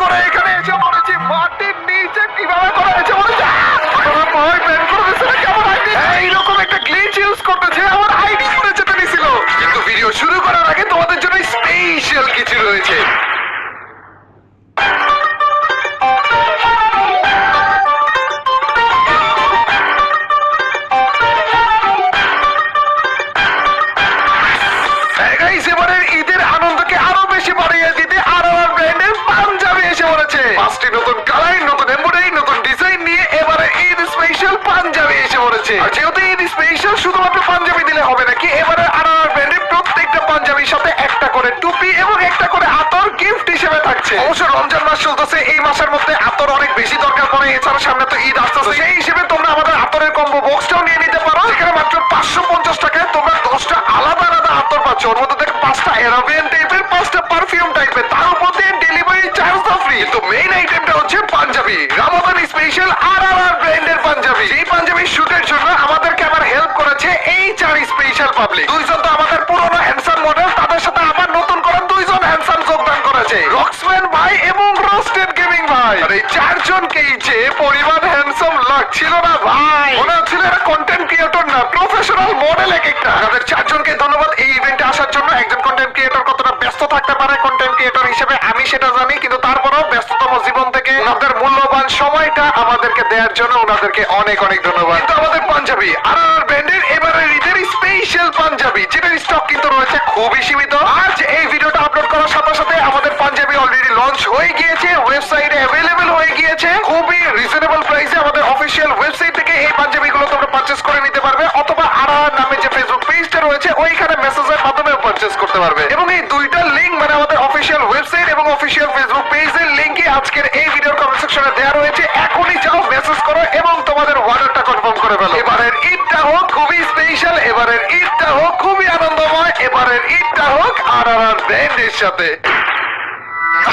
করে এখানে এসে পড়েছি মাটির নিচে কিভাবে করে এসে পড়েছি আমার ভয় প্যান করতেছে না কেমন আইডি এইরকম একটা গ্লিচ ইউজ করতেছে আমার আইডি করে যেতে নিছিল কিন্তু ভিডিও শুরু করার আগে তোমাদের জন্য স্পেশাল কিছু রয়েছে এবারের ঈদের আনন্দকে আরো বেশি বাড়িয়ে দিতে আরআরআর ব্র্যান্ডের পাঞ্জাবি এসে পড়েছে 5টি নতুন কালার নতুন এমব্রয়ডারি নতুন ডিজাইন নিয়ে এবারে ঈদ স্পেশাল পাঞ্জাবি এসে পড়েছে আর যেহেতু ঈদ স্পেশাল শুধুমাত্র পাঞ্জাবি দিলে হবে নাকি এবারে আরআরআর ব্র্যান্ডের প্রত্যেকটা পাঞ্জাবির সাথে একটা করে টুপি এবং একটা করে আতর গিফট হিসেবে থাকছে অবশ্য রমজান মাস চলতেছে এই মাসের মধ্যে আতর অনেক বেশি দরকার পড়ে এছাড়া সামনে তো ঈদ আসতেছে সেই হিসেবে তোমরা আমাদের আতরের কম্বো বক্সটাও নিয়ে নিতে পারো যেখানে মাত্র 550 টাকায় তোমরা 10টা আলাদা আলাদা আতর পাচ্ছ ওর মধ্যে থেকে 5টা এরাবিয়ান টাইপের 5টা পারফিউম টাইপের তার উপর দিয়ে ডেলিভারি চার্জও ফ্রি তো মেইন আইটেমটা হচ্ছে পাঞ্জাবি রামাদান স্পেশাল আরআরআর ব্র্যান্ডের পাঞ্জাবি এই পাঞ্জাবি শুটের জন্য আমাদেরকে আবার হেল্প করেছে এই 4 স্পেশাল পাবলিক দুইজন তো আমাদের পুরনো হ্যান্ডসাম মডেল তাদের সাথে আবার নতুন করে দুইজন হ্যান্ডসাম যোগদান করেছে রক্সম্যান ভাই এবং রোস্টেড গেমিং ভাই আর এই চারজনকেই যে পরিমাণ হ্যান্ডসাম লাগছিল না ভাই মনে হচ্ছিল এরা কন্টেন্ট ক্রিয়েটর না প্রফেশনাল মডেল এক একটা আমাদের চারজনকে ধন্যবাদ এই ইভেন্টে আসার জন্য একজন কন্টেন্ট ক্রিয়েটর কতটা ব্যস্ত থাকতে পারে কন্টেন্ট ক্রিয়েটর হিসেবে আমি সেটা জানি কিন্তু তারপরেও ব্যস্ততম জীবন থেকে ওনাদের মূল্যবান সময়টা আমাদেরকে দেওয়ার জন্য ওনাদেরকে অনেক অনেক ধন্যবাদ কিন্তু আমাদের পাঞ্জাবি আরআরআর ব্র্যান্ডের এবারে ঈদের স্পেশাল পাঞ্জাবি যেটার স্টক কিন্তু রয়েছে খুবই সীমিত আজ এই ভিডিওটা আপলোড করার সাথে সাথে আমাদের পাঞ্জাবি অলরেডি লঞ্চ হয়ে গিয়েছে ওয়েবসাইটে অ্যাভেলেবল হয়ে গিয়েছে খুবই রিজনেবল প্রাইসে আমাদের অফিশিয়াল ওয়েবসাইট থেকে এই পাঞ্জাবিগুলো তোমরা পারচেজ করে নিতে পারবে অথবা আরআরআর নামে যে ফেসবুক পেজটা রয়েছে ওইখানে মেসেজের মাধ্যমে পারচেজ করতে পারবে এবং এই দুইটা লিংক মানে আমাদের অফিশিয়াল ওয়েবসাইট এবং অফিশিয়াল ফেসবুক পেজের লিংকই আজকের এই ভিডিওর কমেন্ট সেকশনে দেওয়া রয়েছে এখনই যাও মেসেজ করো এবং তোমাদের অর্ডারটা কনফার্ম করে ফেলো এবারের ঈদটা হোক খুবই স্পেশাল এবারের ঈদটা হোক খুবই আনন্দময় এবারের ঈদটা হোক আরআরআর ব্র্যান্ডের সাথে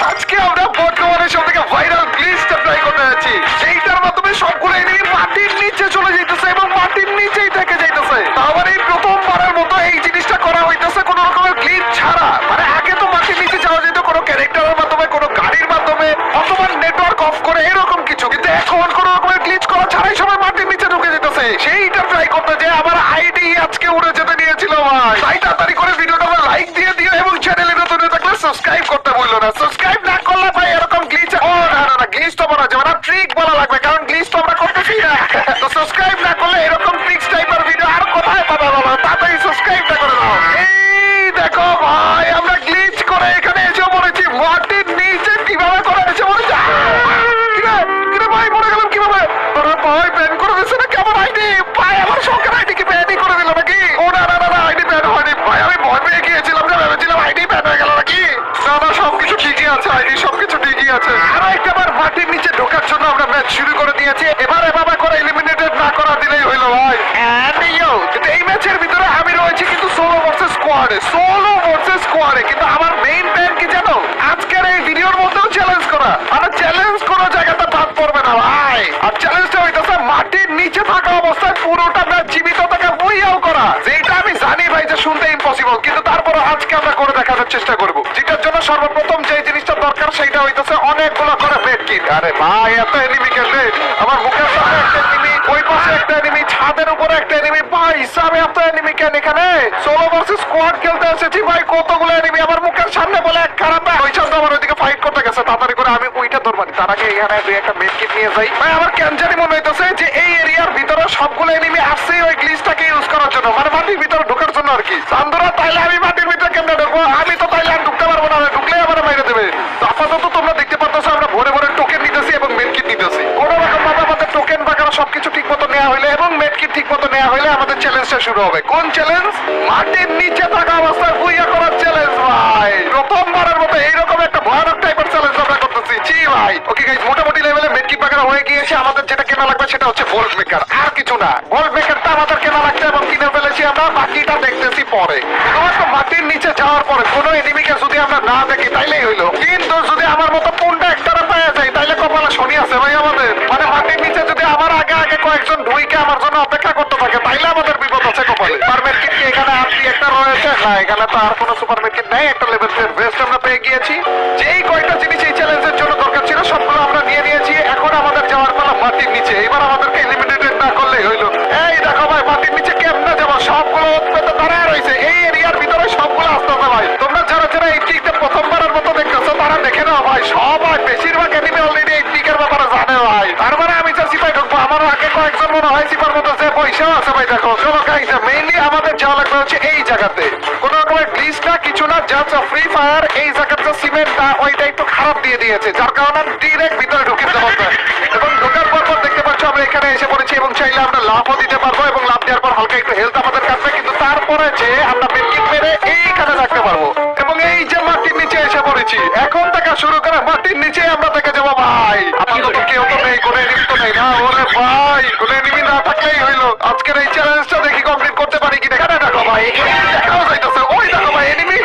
আজকে আমরা বর্তমানে সব থেকে ভাইরাল গ্লিচটা ট্রাই করতে যাচ্ছি সেইটার মাধ্যমে সবগুলো এনিমি মাটির নিচে চলে যাইতেছে এবং মাটির নিচেই থেকে যাইতেছে আবার এই প্রথমবারের মতো এই জিনিসটা করা হইতেছে কোনো রকমের গ্লিচ ছাড়া মানে আগে তো মাটির নিচে যাওয়া যেত কোনো ক্যারেক্টারের মাধ্যমে কোনো গাড়ির মাধ্যমে অথবা নেটওয়ার্ক অফ করে এরকম কিছু কিন্তু এখন কোনো রকমের গ্লিচ করা ছাড়াই সবাই মাটির নিচে ঢুকে যেতেছে সেইটা ট্রাই করতে যে আমার আইডি আজকে উড়ে যেতে নিয়েছিল ভাই তাই তাড়াতাড়ি করে ভিডিওটা লাইক দিয়ে দিও এবং চ্যানেলে নতুন হয়ে থাকলে সাবস্ক্রাইব করতে ভুলো না সাবস্ক্রাইব না করলে ভাই এরকম গ্লিচ ও না গ্লিচ তো বলা যাবে না ট্রিক বলা লাগবে কারণ গ্লিচ তো আমরা করতেছি না তো সাবস্ক্রাইব না করলে এরকম ট্রিক্স টাইপের ভিডিও আর কোথায় পাবে বাবা তাড়াতাড়ি সাবস্ক্রাইবটা করে দাও এই দেখো ভাই আমরা গ্লিচ করে এখানে এসে পড়েছি মাটির নিচে কিভাবে করে এসে পড়েছি কিরে ভাই মরে গেলাম কিভাবে ওরা ভাই ব্যান করে দিচ্ছে না কেমন আইডি ভাই আমার শখের আইডি কি ব্যানই করে দিল নাকি ও না আইডি ব্যান হয়নি ভাই আমি ভয় পেয়ে গিয়েছিলাম যে ভেবেছিলাম আইডি ব্যান হয়ে গেল নাকি না সবকিছু ঠিকই আছে আইডি সবকিছু ঠিকই আছে আর একবার মাটির নিচে ঢোকার জন্য আমরা ম্যাচ শুরু করে দিয়েছি এবার এভাবে করে এলিমিনেটেড না করা দিলেই হইলো ভাই কিন্তু এই ম্যাচের ভিতরে আমি রয়েছি কিন্তু সোলো ভার্সেস স্কোয়াডে কিন্তু আমার মেইন প্ল্যান কি জানো আজকের এই ভিডিওর মধ্যেও চ্যালেঞ্জ করা মানে চ্যালেঞ্জ কোনো জায়গাতে বাদ পড়বে না ভাই আর চ্যালেঞ্জটা হইতেছে মাটির নিচে থাকা অবস্থায় পুরোটা ম্যাচ জীবিত থাকা বইয়াও করা যেটা আমি জানি ভাই যে শুনতে ইম্পসিবল কিন্তু তারপরে আজকে আমরা করে দেখানোর চেষ্টা করব যেটার জন্য সর্বপ্রথম যে জিনিসটা দরকার সেটা হইতেছে অনেকগুলো করে মেড কিট আরে ভাই এত এনিমি খেলবে আমার মুখের সামনে একটা এনিমি ওই পাশে একটা এনিমি ছাদের উপরে একটা এনিমি ভাই হিসাবে এত এনিমি কেন এখানে সোলো ভার্সেস স্কোয়াড খেলতে এসেছি ভাই কতগুলো এনিমি আমার মুখের সামনে বলে এক খারাপ ওই চান্দ আমার ওইদিকে ফাইট করতে গেছে তাড়াতাড়ি করে আমি ওইটা ধরবানি তার আগে এখানে দুই একটা মেড কিট নিয়ে যাই ভাই আমার কেন জানি মনে হইতেছে যে এই এরিয়ার ভিতরে সবগুলো এনিমি আসছে ওই গ্লিচটাকে ইউজ করার জন্য মানে মাটির ভিতরে ঢোকার জন্য আর কি চান্দরা তাইলে আমি মাটির ভিতরে কেমনে ঢুকবো আমি তো তাইলে আর ঢুকতে পারবো না ঢুকলে আমার বাইরে দেবে আপাতত তোমরা দেখতে পাচ্ছ আমরা ভরে ভরে টোকেন নিতেছি এবং মেড কিট নিতেছি কোনো রকম ভাবে আমাদের টোকেন বাগানো সবকিছু ঠিক মতো নেওয়া হইলে এবং মেড কিট ঠিক মতো নেওয়া হইলে আমাদের চ্যালেঞ্জটা শুরু হবে কোন চ্যালেঞ্জ মাটির নিচে থাকা অবস্থায় বুইয়া করার চ্যালেঞ্জ ভাই প্রথমবারের মতো এইরকম একটা ভয়ানক টাইপের চ্যালেঞ্জ আমরা করতেছি জি ভাই ওকে গাইস মোটামুটি লেভেলে মেড কিট বাগানো হয়ে গিয়েছে আমাদের যেটা কেনা লাগবে সেটা হচ্ছে ভোল্ট মেকার আর কিছু না ভোল্ট মেকারটা আমাদের কেনা লাগছে এবং কিনে ফেলেছি আমরা বাকিটা দেখতেছি পরে শুধুমাত্র মাটির নিচে যাওয়ার পরে কোনো এনিমিকে যদি আমরা না দেখি তাইলেই হইলো কিন্তু যদি আমার মতো পুন্ডা একটারা পেয়ে যায় তাইলে কপালে শনি আছে ভাই আমাদের মানে মাটির নিচে যদি আমার আগে আগে কয়েকজন ঢুইকে আমার জন্য অপেক্ষা করতে থাকে তাইলে আমাদের বিপদ আছে কপালে সুপার মার্কেট কি এখানে আপনি একটা রয়েছে না এখানে তো আর কোনো সুপার মার্কেট নেই একটা লেভেল 3 বেস্ট আমরা পেয়ে গিয়েছি যেই কয়টা জিনিস এই চ্যালেঞ্জের জন্য দরকার ভাই সবাই বেশিরভাগ এনিমি অলরেডি এই পিকের ব্যাপারে জানে ভাই। তার মানে আমি যে সিপাই ঢুকবো আমার আগে কয়েকজন মনে হয় সিপার মতো যে পয়সাও আছে ভাই। দেখো চলো গাইস, মেইনলি আমাদের যাওয়া লাগবে হচ্ছে এই জায়গাতে। কোন রকমের গ্লিচ না কিছু না, জাস্ট ফ্রি ফায়ার। এই জায়গার যে সিমেন্টটা ওইটা একটু খারাপ দিয়ে দিয়েছে, যার কারণে ডিরেক্ট ভিতরে ঢুকে যেতে পারবে। এবং ঢোকার পর দেখতে পাচ্ছ আমরা এখানে এসে পড়েছি এবং চাইলে আমরা লাভও দিতে পারবো এবং লাভ দেওয়ার পর হালকা একটু হেলথ আমাদের কাছে, কিন্তু তারপরে যে আমরা বেরকিট মেরে এইখানে রাখতে পারবো। এবং এই যে মাটির নিচে এসে পড়েছি, এখন থেকে শুরু করে মাটির নিচে আমরা দেখে যাবো ভাই। আপাতত কেউ তো নেই, কোনো এনিমি তো নেই না। ওরে ভাই কোনো এনিমি না থাকলেই হইলো। আজকের এই চ্যালেঞ্জটা দেখি কমপ্লিট করতে পারি কিনা। এখানে দেখো ভাই enemy দেখাও যাইতেছে, ওই দেখো ভাই এনিমি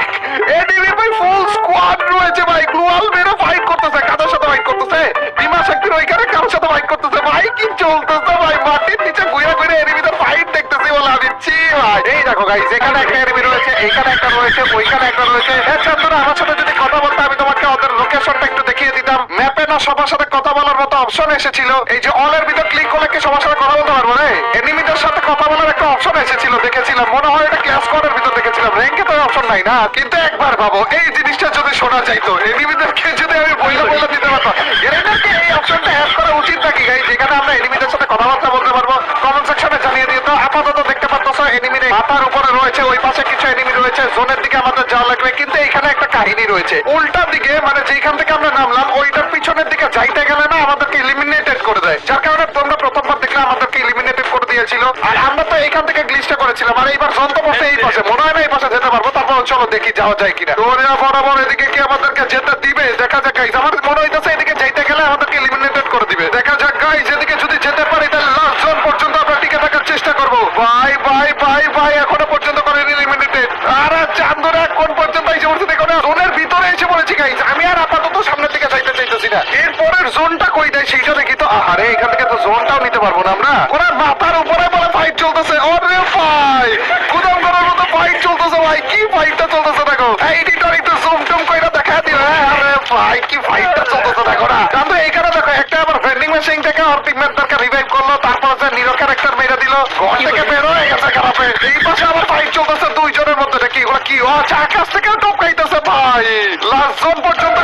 ভাই ফুল স্কোয়াড রয়েছে ভাই। গ্লোয়াল মেরে ফাইট করতেছে, কাদের সাথে ফাইট করতেছে? বিমা শক্তির ওইখানে কারোর সাথে ফাইট করতেছে ভাই। কি চলতেছে ভাই, মাটির নিচে ঘুরে ঘুরে এনিমিদের ফাইট দেখতেছি বলে আমি ছি ভাই। এই দেখো গাইস, এখানে একটা এনিমি রয়েছে, এইখানে একটা রয়েছে, ওইখানে একটা রয়েছে। তোমরা আমার সাথে যদি কথা বলতে আমি তোমাকে ওদের লোকেশনটা একটু দেখিয়ে দিতাম। ম্যাপে না সবার সাথে কথা বলার মতো অপশন এসেছিল। এই যে অলের ভিতর ক্লিক করলে কি সবার সাথে কথা বলতে পারবো রে? এনিমিদের সাথে কথা বলার একটা অপশন এসেছিল, দেখেছিলাম। মনে হয় এটা ক্লাস কোডের ভিতর দেখেছিলাম, র্যাঙ্কে তো অপশন নাই না। কিন্তু একবার ভাবো এই জিনিসটা যদি শোনা যাইতো, এনিমিদেরকে যদি আমি বইলে দিতে পারতাম। এদেরকে এই অপশনটা অ্যাড করা উচিত নাকি গাইস, যেখানে আমরা এনিমিদের সাথে কথাবার্তা বলতে পারবো? কমেন্ট সেকশনে জানিয়ে দিও তো। আপাতত দেখতে পাচ্ছ এনিমির মাথার উপরে রয়েছে, ওই পাশে কিছু এনিমি রয়েছে। জোনের দিকে আমাদের যাওয়া লাগবে, কিন্তু এখানে একটা কাহিনী রয়েছে। উল্টা দিকে মানে যেখান থেকে আমরা নামলাম ওইটার পিছনের দিকে যাইতে গেলে না আমাদেরকে ইলিমিনেটেড করে দেয়, যার কারণে তোমরা প্রথমবার দেখলে আমাদেরকে ইলিমিনেটেড করে দিয়েছিল। আর আমরা তো এখান থেকে গ্লিচটা করেছিলাম। আর এইবার জন্ত পড়তে এই পাশে, মনে হয় না এই পাশে যেতে পারবো। তারপর চলো দেখি যাওয়া যায় কিনা। দৌড়িয়া বরাবর এদিকে কি আমাদেরকে যেতে দিবে দেখা যাক গাইস। আমার মনে হইতেছে এদিকে যাইতে গেলে আমাদেরকে ইলিমিনেটেড করে দিবে। দেখা যাক গাইস, এদিকে যদি যেতে পারি তাহলে লাস্ট জোন পর্যন্ত আমরা টিকে থাকার চেষ্টা করবো। ভাই ভাই ভাই ভাই এখনো পর্যন্ত করেন ইলিমিনেটেড। আর চান্দরা কোন পর্যন্ত এসে পড়ছে দেখো না, জোনের ভিতরে এসে পড়েছি গাইস। আমি আর আপাতত সামনের দিকে যাইতে চাইতেছি না। এরপরের জোনটা কই দেয় সেইটা দেখি তো। আরে এখান থেকে তো জোনটাও নিতে পারবো না আমরা। ওরা মাথার উপরে বলে ফাইট চলতেছে। ওরে ভাই গুদাম করার মতো ফাইট চলতেছে ভাই। কি ফাইটটা চলতেছে দেখো। এই এডিটর একটু জুম টুম কইরা দেখা দিও। আরে ভাই কি ফাইটটা চলতেছে দেখো না। কিন্তু এইখানে দেখো একটা আবার ভেন্ডিং মেশিন থেকে ওর টিমমেটদেরকে রিভাইভ করলো, তারপর যে নিরো ক্যারেক্টার মেরে দিল, ঘর থেকে বের হয়ে গেছে খারাপে। এই পাশে আবার ফাইট চলতেছে দুইজনের মধ্যে। দেখি ওরা কি আকাশ থেকে টপকাইতেছে ভাই। লাস্ট জোন পর্যন্ত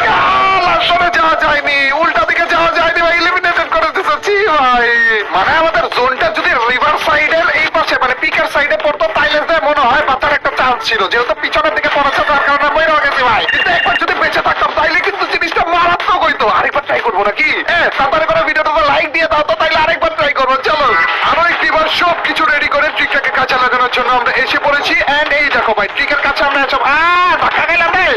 লাস্ট জোনে যাওয়া যায়নি, উল্টা দিকে যাওয়া যায়নি ভাই, ইলিমিনেটেড করে দিতেছি ভাই। মানে আমাদের জোনটা যদি রিভার সাইডের এই পাশে মানে পিকের সাইডে পড়তো তাইলে মনে হয় বাঁচার একটা চান্স ছিল। যেহেতু পিছনের দিকে পড়েছে তার কারণে মরে গেছি ভাই। কিন্তু একবার যদি বেঁচে থাকতাম তাইলে কিন্তু জিনিসটা মারাত্মক হইতো। আরেকবার ট্রাই করবো নাকি? তারপরে করে ভিডিওটা লাইক দিয়ে দাও তো, তাইলে আরেকবার ট্রাই করবো। চলো আরো একটিবার সবকিছু রেডি করে ট্রিকটাকে কাজে লাগানোর জন্য আমরা এসে পড়েছি। এন্ড এই দেখো ভাই ট্রিকের কাছে আমরা এসব ধাক্কা গেলাম রে।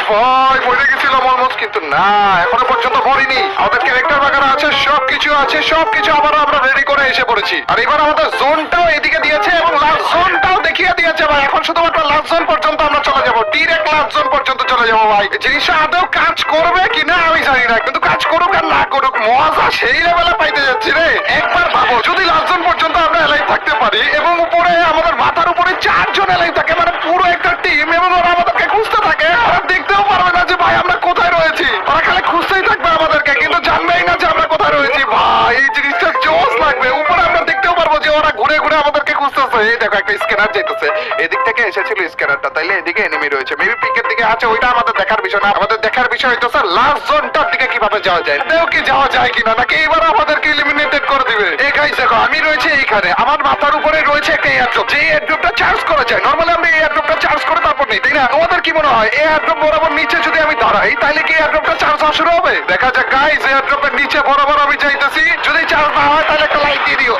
ভাই মরে গেছিলাম অলমোস্ট, কিন্তু না এখনো পর্যন্ত মরিনি। আমাদের ক্যারেক্টার বাগানো আছে, সবকিছু আছে, সবকিছু আবারও আমরা রেডি করে এসে পড়েছি। আর এবার আমাদের জোনটাও এদিকে দিয়েছে এবং লাস্ট জোনটাও দেখিয়ে দিয়েছে ভাই। এখন শুধুমাত্র লাস্ট জোন পর্যন্ত আমরা চলে যাবো, ডিরেক্ট লাস্ট জোন পর্যন্ত চলে যাবো ভাই। জিনিসটা আদৌ কাজ করবে কিনা আমি জানি না, কিন্তু কাজ করুক আর না করুক মজা সেই লেভেলে পাইতে যাচ্ছি রে। একবার ভাবো যদি লাস্ট জোন পর্যন্ত আমরা এলাইভ থাকতে পারি এবং উপরে আমাদের মাথার উপরে 4 জন এলাইভ থাকে, মানে পুরো একটা টিম, এবং ওরা আমাদেরকে খুঁজতে থাকে। ওরা দেখতেও পারবে না যে ভাই আমরা কোথায় রয়েছি, ওরা খালি খুঁজতেই থাকবে আমাদেরকে, কিন্তু জানবেই না যে আমরা কোথায় রয়েছি। ভাই এই জিনিসটা জোস লাগবে। উপরে আমরা দেখতেও পারবো যে ওরা ঘুরে ঘুরে আমাদেরকে খুঁজতেছে। এই দেখো একটা স্ক্যানার যাইতেছে, এদিক থেকে এসেছিল স্ক্যানারটা, তাইলে এদিকে এনিমি রয়েছে। মেবি পিকের দিকে আছে, ওইটা আমাদের দেখার বিষয় না। আমাদের দেখার বিষয় হইতেছে লাস্ট জোনটার দিকে কিভাবে যাওয়া যায়, এটাও কি যাওয়া যায় কিনা, নাকি এবার আমাদেরকে ইলিমিনেটেড করে দিবে। এই গাইস দেখো আমি রয়েছে এইখানে, আমার মাথার উপরে রয়েছে একটা এয়ারড্রপ। যে এয়ারড্রপটা চার্জ করা যায়, নরমালি আমরা এই এয়ারড্রপটা চার্জ করে তারপর নেই, তাই না? তোমাদের কি মনে হয় এই এয়ারড্রপ বরাবর নিচে যদি আমি দাঁড়াই তাহলে কি এয়ারড্রপটা চার্জ হওয়া শুরু হবে? দেখা যাক গাইস, এয়ারড্রপের নিচে বরাবর আমি যাইতেছি। যদি চার্জ না হয় তাহলে একটা লাইক দিয়ে দিও।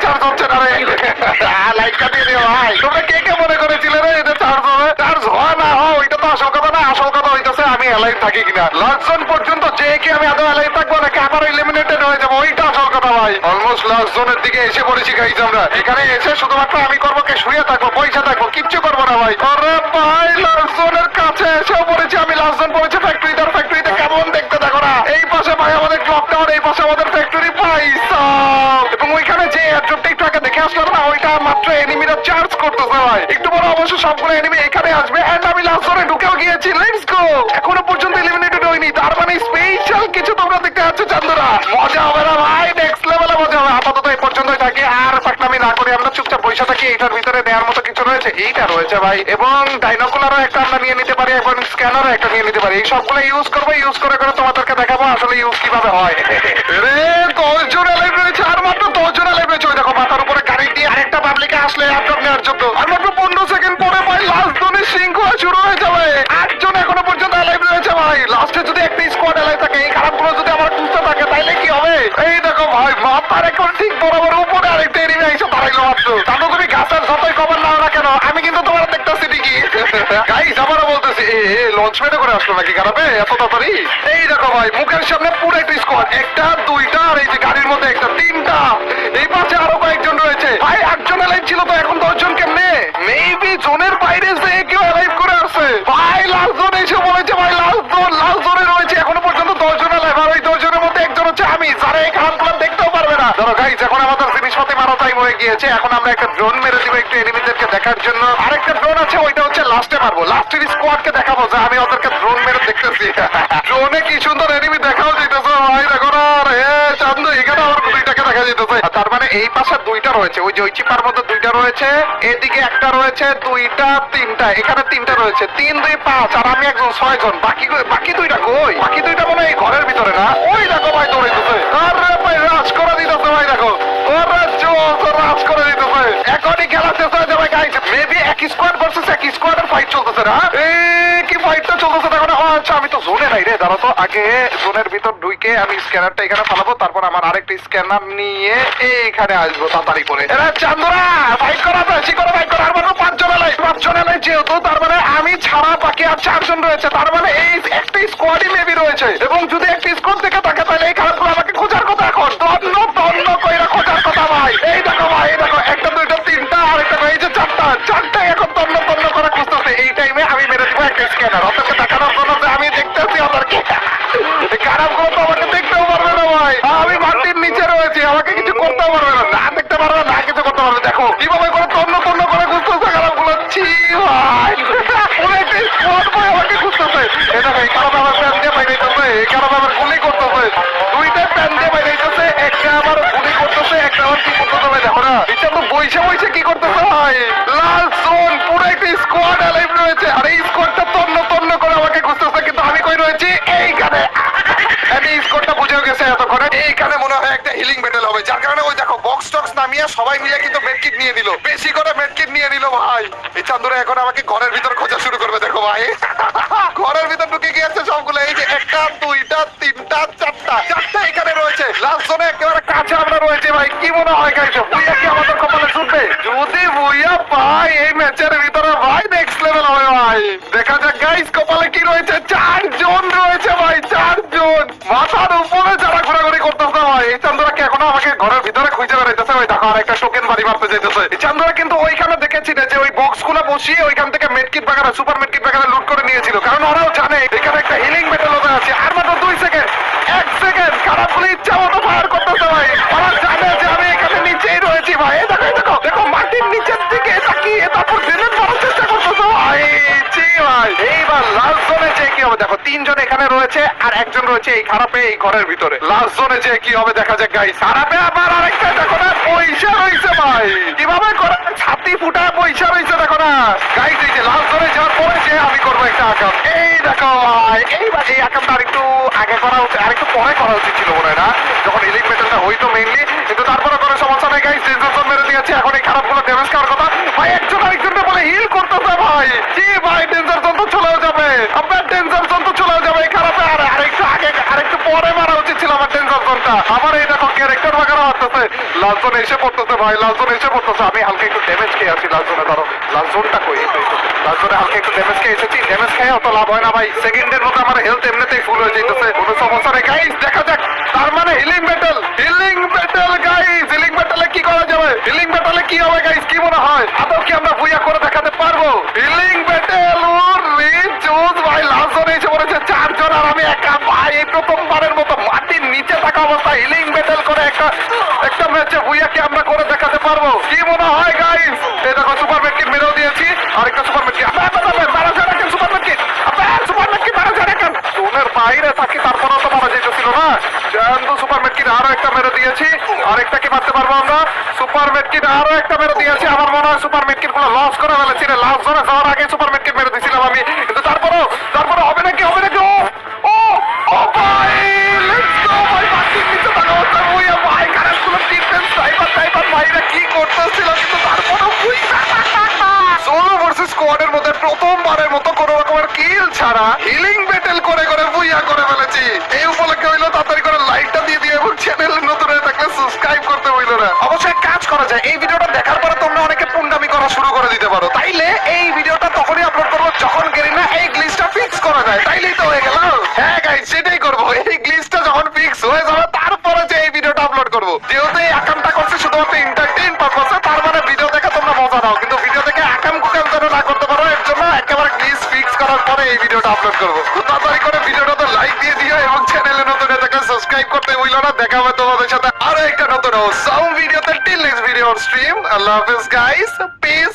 চার্জ হচ্ছে না রে, লাইকটা দিয়ে দিও ভাই। তোমরা কে কে মনে করেছিলে রে এটা চার্জ হবে? চার্জ হয় না হয় ওইটা তো আসল কথা না। আসল কথা হইতেছে আমি এলাইভ থাকি কিনা। লাস্ট জোন পর্যন্ত যে কি আমি আদৌ এলাইভ থাকবো নাকি আবার ইলিমিনেটেড হয়ে যাবো, ওইটা আসল কথা ভাই। অলমোস্ট লাস্ট জোনের দিকে এসে পড়েছি গাইস আমরা। এখানে এসে শুধুমাত্র আমি করবো কি শুয়ে থাকবো, পয়সা থাকবো, কিচ্ছু করবো না ভাই। আরে ভাই লাস্ট জোনের কাছে এসেও পড়েছি আমি। লাস্ট জোন পড়েছে ফ্যাক্টরিতে। ফ্যাক্টরিতে কেমন দেখতে দেখো না। এই পাশে ভাই আমাদের ক্লক টাওয়ার, এই পাশে আমাদের ফ্যাক্টরি পয়সা। এবং ওইখানে যে এয়ারড্রপটা একটু আগে দেখে আসলাম না, ওইটা মাত্র এনিমিরা চার্জ করতেছে ভাই। একটু বড় অবশ্য সবগুলো এনিমি এখানে আসবে। এন্ড আমি লাস্ট জোনে ঢুকেও গিয়েছি। Let's go. এখনো পর্যন্ত এলিমিনেটেড হইনি, তার মানে স্পেশাল কিছু তোমরা দেখতে পাচ্ছ চান্দরা। মজা হবে না ভাই, নেক্সট লেভেলে মজা হবে। আপাতত এই পর্যন্তই থাকি, আর পাকনামি না করে আমরা চুপচাপ বসে থাকি। কি এটার ভিতরে নেওয়ার মতো কিছু রয়েছে? এইটা রয়েছে ভাই, এবং ডাইনোকুলারও একটা আমরা নিয়ে নিতে পারি, এবং স্ক্যানারও একটা নিয়ে নিতে পারি। এই সবগুলো ইউজ করবো, ইউজ করে করে তোমাদেরকে দেখাবো আসলে ইউজ কিভাবে হয়। রে 10 জন লাইভ রয়েছে, আর মাত্র 10 জন লাইভ রয়েছে। ওই দেখো মাথার উপরে গাড়ি দিয়ে আরেকটা পাবলিকে আসলে অ্যাড্রপ নেওয়ার জন্য। আর মাত্র 15 সেকেন্ড পরে ভাই লাস্ট জোনের শৃঙ্খলা শুরু হয়ে যাবে। 8 জন এখনো পর্যন্ত লাইভ রয়েছে ভাই। লাস্টে যদি একটা স্কোয়াড লাইভ থাকে, এই খারাপগুলো যদি আমার সুস্থ থাকে তাইলে কি হবে? এই দেখো ভাই মাথার এখন ঠিক বরাবর উপরে আরেকটা এরিয়া এসে দাঁড়াইলো মাত্র। তাহলে তুমি গাছের যতই খবর নাও না কেন, আমি কিন্তু তোমার দেখতেছি ঠিকই। গাইস আবারও বলতেছি, লঞ্চ প্যাডে করে আসলো নাকি খারাপে এত তাড়াতাড়ি? এই দেখো ভাই মুখের সামনে পুরো একটা স্কোয়াড, একটা দুইটা আর এই যে গাড়ির মধ্যে একটা, তিনটা। এই পাশে আরো কয়েকজন রয়েছে ভাই। 8 জন লাইভ ছিল তো এখন 10 জন কেমনে? মেবি জোনের বাইরে যে কেউ লাইভ করে আসছে ভাই। লাস্ট জোন এসে বলেছে ভাই, লাস্ট জোনে রয়েছে এখনো পর্যন্ত 10 জন লাইভ। আর ওই 10 জনের মধ্যে একজন হচ্ছে আমি, যারা এই খারাপগুলো দেখতেও পারবে না। ধরো গাইস এখন আমাদের জিনিসপাতি মারা টাইম হয়ে গিয়েছে। এখন আমরা একটা ড্রোন মেরে দিব একটু এনিমিদেরকে দেখার জন্য। আরেকটা ড্রোন আছে, ওইটা হচ্ছে লাস্টে মারবো। লাস্টের স্কোয়াডকে দেখাবো যে আমি ওদেরকে ড্রোন মেরে দেখতেছি। ড্রোনে কি সুন্দর এনিমি দেখাও যেতেছে ভাই। দেখো না চান্দু, এখানে আমার দুইটাকে দেখা যেতেছে। তার মানে এই পাশে দুইটা রয়েছে, ওই যে ওই চিপার মধ্যে দুইটা রয়েছে, এদিকে একটা রয়েছে, দুইটা তিনটা, এখানে তিনটা রয়েছে। 3 2 5 আর আমি একজন 6 জন। বাকি দুইটা কই? বাকি দুইটা মনে হয় এই ঘরের ভিতরে না? ওই দেখো ভাই দৌড়াইতেছে। আরে ভাই রাজ করে দিতেছে ভাই, দেখো ওরা জোস রাজ করে দিতেছে। এখনই খেলা শেষ হয়ে যাবে গাইস। মেবি এক স্কোয়াড ভার্সেস এক স্কোয়াডের ফাইট চলতেছে না? কি ফাইটটা চলতেছে দেখো না। আচ্ছা আমি তো জোনে নাই রে, দাঁড়া তো আগে জোনের ভিতর ঢুকে আমি স্ক্যানারটা এখানে ফালাবো, তারপর আমার আরেকটা স্ক্যানার নিয়ে এইখানে আসবো তাড়াতাড়ি করে। এরা চান্দুরা ফাইট করা বেশি করে ফাইট করা। আর মাত্র 5 জন লাই, 5 জন লাই যেহেতু, তার মানে আমি ছাড়া বাকি আর 4 জন রয়েছে। তার মানে এই একটা স্কোয়াডই মেবি রয়েছে, এবং যদি একটা স্কোয়াড থেকে থাকে তাহলে এই খারাপগুলো আমাকে খোঁজার কথা। এখন তন্ন কইরা খোঁজার কথা ভাই। এই দেখো ভাই, এই দেখো একটা দুইটা তিনটা আর একটা এই যে চারটাই এখন তন্ন করে খুঁজতেছে। এই টাইমে আমি মেরে দিব একটা স্ক্যানার ওদেরকে দেখানোর জন্য যে আমি দেখতেছি ওদেরকে। খারাপগুলো তো আমাকে দেখতেও পারবে না ভাই। আমি মাটির নিচে রয়েছি, আমাকে কিছু করতেও পারবে না, না দেখতে পারবে না কিছু করতে পারবে। দেখো কিভাবে করে তন্ন করে খুঁজতেছে খারাপগুলো। ছি ভাই পুরো একটা স্কোয়াড ভাই আমাকে খুঁজতেছে। এই দেখো এই খারাপ আমার প্যান দিয়ে বাইরেছে, এই খারাপ আমার গুলি করতেছে। দুইটা প্যান দিয়ে বাইরেছে, একটা আবার গুলি করতেছে, একটা আবার কি করতেছে ভাই দেখো না। এটা তো বইসে কি করতেছে ভাই। লাস্ট জোন পুরো একটা স্কোয়াড লাইভ রয়েছে, আর এই স্কোয়াডটা তন্ন করে আমাকে খুঁজতেছে। কিন্তু আমি কই রয়েছি? এইখানে। এই স্কোয়াডটা বুঝেও গেছে এতক্ষণে। এইখানে মনে হয় একটা হিলিং ব্যাটেল হবে, যার কারণে ওই দেখো বক্স টক্স নামিয়ে সবাই মিলে কিন্তু মেডকিট নিয়ে নিল, বেশি করে মেডকিট নিয়ে নিল ভাই। এই চান্দুরা এখন আমাকে ঘরের ভিতর খোঁজা শুরু করবে দেখো ভাই। ঘরের ভিতর ঢুকে গিয়েছে সবগুলো। এই যে একটা দুইটা তিনটা চারটা এখানে রয়েছে। লাস্ট জোনে একেবারে কাছে আমরা রয়েছে ভাই। কি মনে হয় গাইস, ভুইয়া কি আমাদের কপালে ছুটবে? যদি ভুইয়া পাই এই ম্যাচের ভিতরে ভাই নেক্সট লেভেল হবে ভাই। দেখা যাক গাইস কপালে কি রয়েছে। 4 জন রয়েছে ভাই, 4 জন মাথার উপরে যারা ঘোরাঘুরি করতেছে ভাই। এই চান্দুরাকে এখনো আমাকে ঘরের ভিতরে খুঁজে বেড়াইতেছে ভাই। দেখো আর একটা টোকেন বাড়ি মারতে যাইতেছে। এই চান্দুরা কিন্তু ওইখানে দেখেছি যে ওই বক্স গুলো বসিয়ে ওইখান থেকে মেডকিট বাগারা, সুপার মেডকিট বাগারা লুট করে নিয়েছিল, কারণ ওরাও জানে এখানে একটা হিলিং ব্যাটেল হতে আছে। আর মাত্র 2 সেকেন্ড, 1 সেকেন্ড। খারাপগুলো ইচ্ছা মতো ফায়ার করতেছে ভাই। ওরা জানে যে আমি এখানে নিচেই রয়েছি ভাই। এই দেখো মাটির নিচের দিকে তাকিয়ে তারপর গ্রেনেড মারার চেষ্টা করতেছে ভাই। জি ভাই এইবার লাস্ট জোনে যে কি হবে দেখো। 3 জন এখানে রয়েছে আর একজন রয়েছে এই খারাপে এই ঘরের ভিতরে। লাস্ট জোনে যে কি হবে দেখা যাক গাইস। খারাপে আবার আরেকটা দেখো না পয়সা রয়েছে ভাই। কিভাবে করে ছাতি ফুটায় পয়সা রয়েছে দেখো না গাইস। এই যে লাস্ট জোনে যাওয়ার পরে যে আমি করবো একটা আকাম। এই দেখো ভাই এইবার এই আকামটা আরেকটু আগে করা উচিত, আরেকটু পরে করা উচিত ছিল মনে হয় না, যখন ইলিক মেটালটা হইতো মেইনলি। কিন্তু তারপরে কোনো সমস্যা নেই গাইস। ডেঞ্জার মেরে দিয়েছে, এখন এই খারাপগুলো ড্যামেজ খাওয়ার কথা ভাই। একজন আরেকজনকে বলে হিল করতেছে ভাই। জি ভাই ডেঞ্জার জোন তো চলেও যাবে, আপনার ডেঞ্জার জোন তো চলেও যাবে এই খারাপে। আর আরেকটু আগে আরেকটু পরে মারা উচিত ছিল আমার ডেঞ্জার জোনটা। আমার এই দেখো ক্যারেক্টার বাগানো হচ্ছে। লাস্ট জোন এসে পড়তেছে ভাই, লাস্ট জোন এসে পড়তেছে। আমি হালকা একটু ড্যামেজ খেয়ে আছি লাস্ট জোনে। ধরো লাস্ট জোনটা কই? লাস্ট জোনে হালকা একটু ড্যামেজ খেয়ে এসেছি। ড্যামেজ খেয়ে অত লাভ হয় না ভাই, সেকেন্ডের মধ্যে আমার হেলথ এমনিতেই ফুল হয়ে যেতেছে। কোনো সমস্যা নেই গাইস, দেখা যাক। তার মানে হিলিং ব্যাটেল গাইস। হিলিং ব্যাটেলে কি করা যাবে? হিলিং ব্যাটেলে কি হবে গাইস? কি মনে হয় আদৌ কি আমরা ভুইয়া করে দেখাতে পারবো? হিলিং ব্যাটেল চুজ ভাই। লাস্ট জোনে এসে পড়েছে 4 জন আর আমি একা ভাই। এই প্রথমবারের মতো মাটির নিচে থাকা অবস্থায় হিলিং ব্যাটেল করে একটা ম্যাচে ভুইয়াকে আমরা করে দেখাতে পারবো। কি মনে হয় গাইস? এই দেখো সুপার মেডকিট মেরেও দিয়েছি, আরেকটা সুপার মেডকিট মারা যায় না। সুপার মেডকিট মারা যায় না। জোনের বাইরে থাকি তারপরেও তো মারা যেতেছিল না। সুপার মেডকিট আরো একটা মেরে দিয়েছি। আরেকটা কি মারতে পারবো আমরা? সুপার মেডকিট আরো একটা মেরে দিয়েছি। আমার মনে হয় সুপার মেডকিট গুলো লস করে ফেলেছি রে। লাস্ট জোনে যাওয়ার আগে সুপার মেডকিট মেরে দিয়েছিলাম আমি, কিন্তু তারপরও হবে নাকি ও ও ও ভাই লেটস গো ভাই। বাকির নিচে থাকা অবস্থায় ভুইয়া ভাই কারেন্টগুলো ডিফেন্স সাইবার ভাইরা কি করতেছিল, কিন্তু তারপরও ভুইয়া সোলো ভার্সেস স্কোয়াডের মধ্যে প্রথমবারের মতো কোনো রকমের কিল ছাড়া হিলিং ব্যাটেল করে ভুইয়া করে ফেলেছি। এই উপলক্ষে হইলো তাড়াতাড়ি করে লাইকটা দিয়ে দিও এবং চ্যানেল নতুন হয়ে থাকলে সাবস্ক্রাইব করতে হইলো না। অবশ্যই কাজ করা যায়, এই ভিডিওটা দেখার পরে তোমরা অনেকে পুন্ডামি করা শুরু করে দিতে পারো। তাইলে এই ভিডিওটা তখনই আপলোড করবো যখন গেরিনা এই গ্লিচটা ফিক্স করা যায়। তাইলেই তো হয়ে গেল। হ্যাঁ গাইস, সেটাই করবো। এই গ্লিচটা যখন ফিক্স হয়ে যাবে তারপরে যে এই ভিডিওটা আপলোড করবো। যেহেতু এই আকামটা করছে শুধুমাত্র এন্টারটেইন পারপাসে, তার মানে ভিডিও দেখে তোমরা মজা নাও, কিন্তু ভিডিও দেখে আকাম কুকাম যেন না করতে পারো। এর জন্য একেবারে গ্লিচ ফিক্স করার পরে এই ভিডিওটা আপলোড করবো। তো তাড়াতাড়ি করে ভিডিওটাতে লাইক দিয়ে দিও এবং চ্যানেলে নতুন হয়ে থাকলে সাবস্ক্রাইব করতে ভুলো না। দেখা হবে তোমাদের সাথে আরো একটা নতুন সাউন্ড ভিডিওতে। Till next video stream. আল্লাহ হাফেজ গাইস, পিস।